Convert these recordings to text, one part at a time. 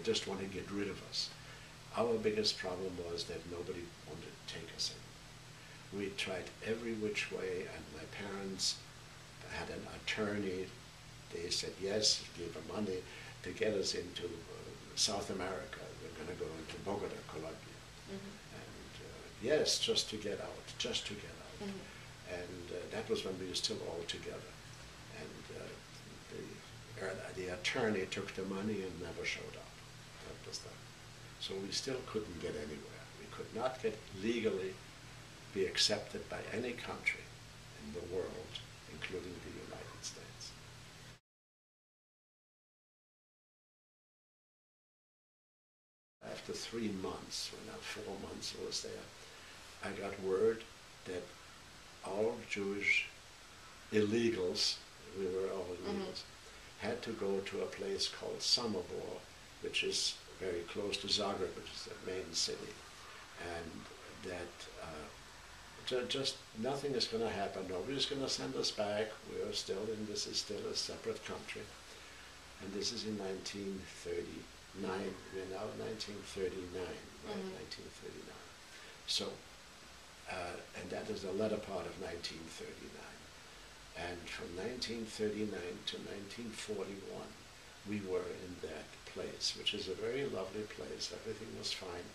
just want to get rid of us. Our biggest problem was that nobody wanted to take us in. We tried every which way, and my parents had an attorney. They said yes, gave them money to get us into South America. We're going to go into Bogota, Colombia. And yes, just to get out, just to get out. And that was when we were still all together. And the attorney took the money and never showed up. That was that. So we still couldn't get anywhere. We could not get legally be accepted by any country in the world, including the United States. After 3 months, or not 4 months I was there, I got word that all Jewish illegals, we were all illegals, had to go to a place called Samobor, which is very close to Zagreb, which is the main city, and that just nothing is going to happen. Nobody's going to send us back. We are still in, this is still a separate country. And this is in 1939. We're now in 1939, right? 1939. So, and that is the latter part of 1939. And from 1939 to 1941, we were in that place, which is a very lovely place. Everything was fine.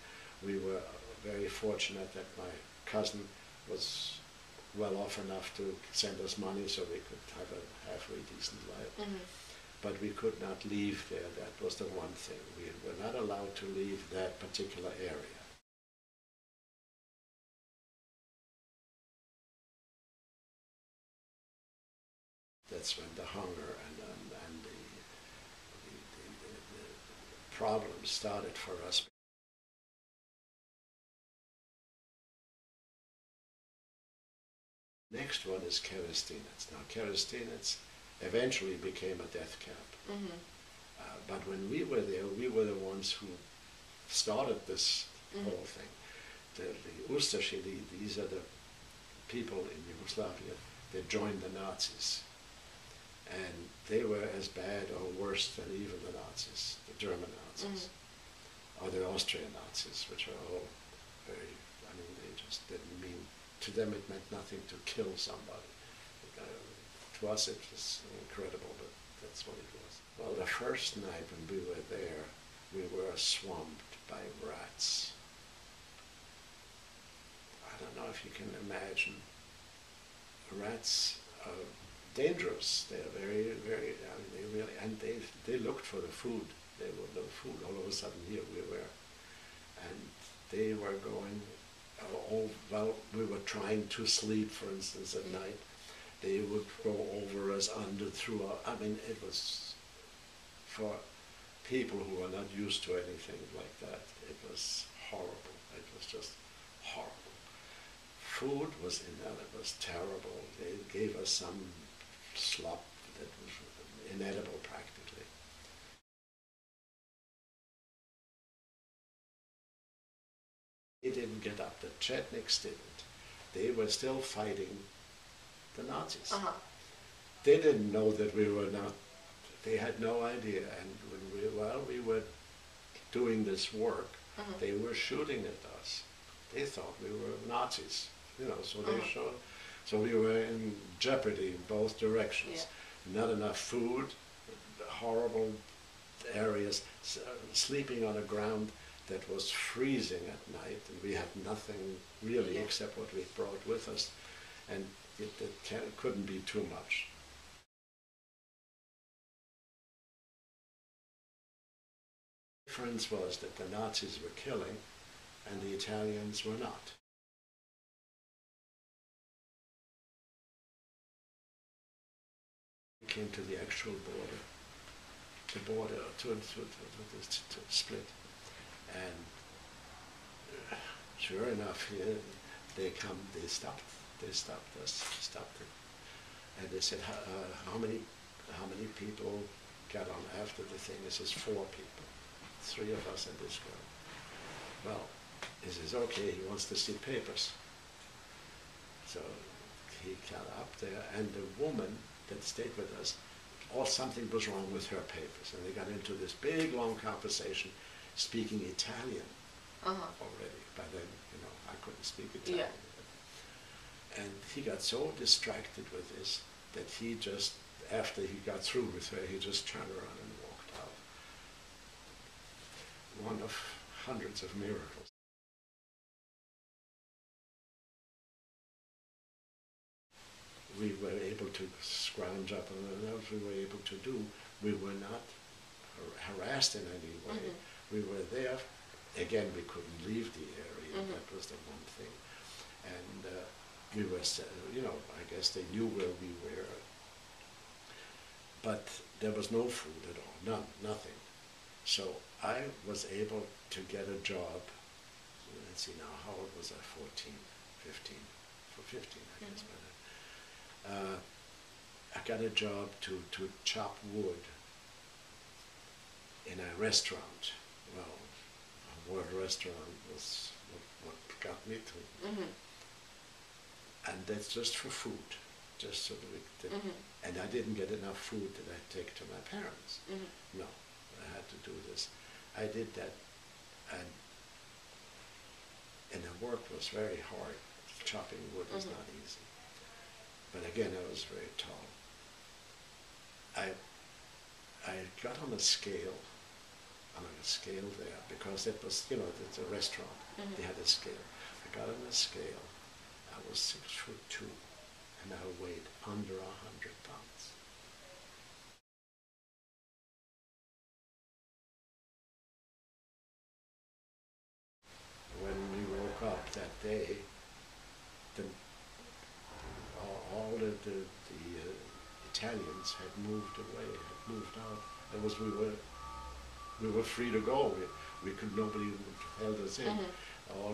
We were very fortunate that my cousin was well off enough to send us money so we could have a halfway decent life. But we could not leave there. That was the one thing. We were not allowed to leave that particular area. That's when the hunger and the problems started for us. Next one is Kerestinets. Now, Kerestinets eventually became a death camp. But when we were there, we were the ones who started this whole thing. The Ustashidi, these are the people in Yugoslavia that joined the Nazis. And they were as bad or worse than even the Nazis, the German Nazis, or the Austrian Nazis, which are all very, I mean, they just didn't mean, to them it meant nothing to kill somebody. To us it was incredible, but that's what it was. Well, the first night when we were there, we were swamped by rats. I don't know if you can imagine. Rats are dangerous. They're very, very, I mean, they really, and they looked for the food. They would look for food. All of a sudden here we were. And they were going, well, we were trying to sleep, for instance, at night. They would go over us, through our, I mean, it was, for people who are not used to anything like that, it was horrible. It was just horrible. Food was terrible. They gave us some slop that was inedible practically. They didn't get up. The Chetniks didn't. They were still fighting the Nazis. They didn't know that we were not. They had no idea. And while we were doing this work, they were shooting at us. They thought we were Nazis, you know. So they showed. So we were in jeopardy in both directions. Not enough food, horrible areas, sleeping on a ground that was freezing at night, and we had nothing really except what we brought with us, and it couldn't be too much. The difference was that the Nazis were killing, and the Italians were not. We came to the actual border, to split. And sure enough, here they stopped us, and they said, how many people got on after the thing? It says 4 people, 3 of us and this girl. Well, he says, okay, he wants to see papers. So he got up there, and the woman that stayed with us or something was wrong with her papers. And they got into this big, long conversation, speaking Italian already. By then, you know, I couldn't speak Italian. Yeah. And he got so distracted with this that he just, after he got through with her, he just turned around and walked out. One of hundreds of miracles. We were able to scrounge up, and else we were able to do. We were not harassed in any way. We were there. Again, we couldn't leave the area. That was the one thing. And we were, you know, I guess they knew where we were. But there was no food at all, none, nothing. So I was able to get a job. Let's see now, how old was I? 14, 15. For 15, I guess by then. I got a job to chop wood in a restaurant. Well, a world restaurant was what got me to. And that's just for food, just so that we could, and I didn't get enough food that I'd take to my parents. No, I had to do this. I did that, and the work was very hard. Chopping wood is not easy. But again, I was very tall. I got on a scale there, because it was, you know, it's a restaurant. They had a scale. I got on a scale. I was 6'2", and I weighed under 100 pounds. When we woke up that day, all the Italians had moved away, had moved out. It was, we were free to go. Nobody held us in. All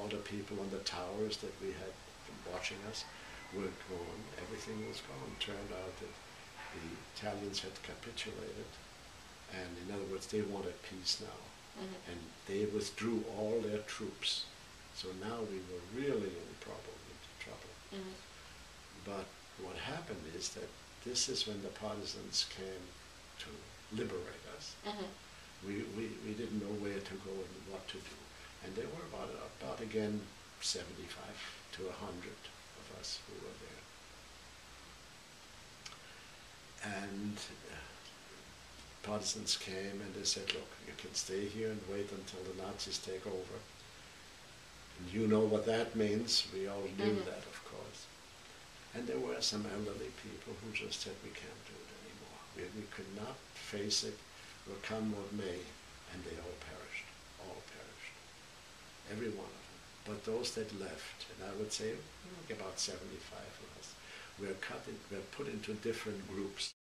the people on the towers that we had watching us were gone. Everything was gone. Turned out that the Italians had capitulated, and in other words, they wanted peace now, and they withdrew all their troops. So now we were really into trouble. But what happened is that this is when the partisans came to liberate us. We didn't know where to go and what to do. And there were about again, 75 to 100 of us who were there. And partisans came and they said, look, you can stay here and wait until the Nazis take over. And you know what that means. We all knew that, of course. And there were some elderly people who just said, we can't do it anymore. We could not face it, will come what may, and they all perished, every one of them. But those that left, and I would say about 75 of us, were put into different groups.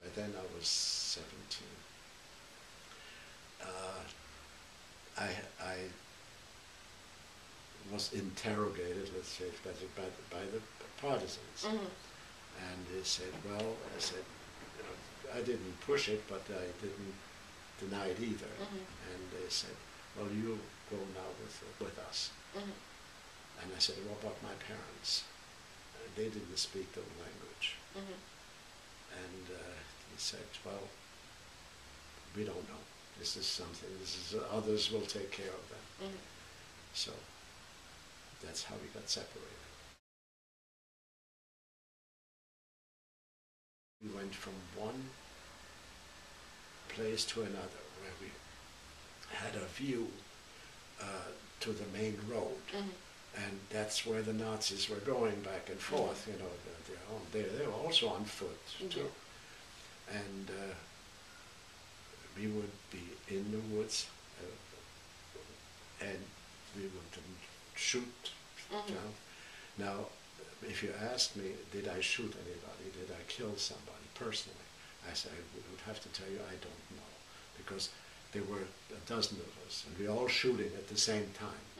By then I was 17. I was interrogated, let's say, by the partisans. And they said, well, I said, you know, I didn't push it, but I didn't deny it either. And they said, well, you go now with us. And I said, what about my parents? They didn't speak the language. And he said, well, we don't know. This is something, others will take care of them. So that's how we got separated. We went from one place to another where we had a view to the main road. And that's where the Nazis were going back and forth, you know, they were also on foot too. And we would be in the woods and we would shoot. Now, if you ask me, did I shoot anybody, did I kill somebody personally, I say I would have to tell you I don't know, because there were a dozen of us and we all shooting at the same time.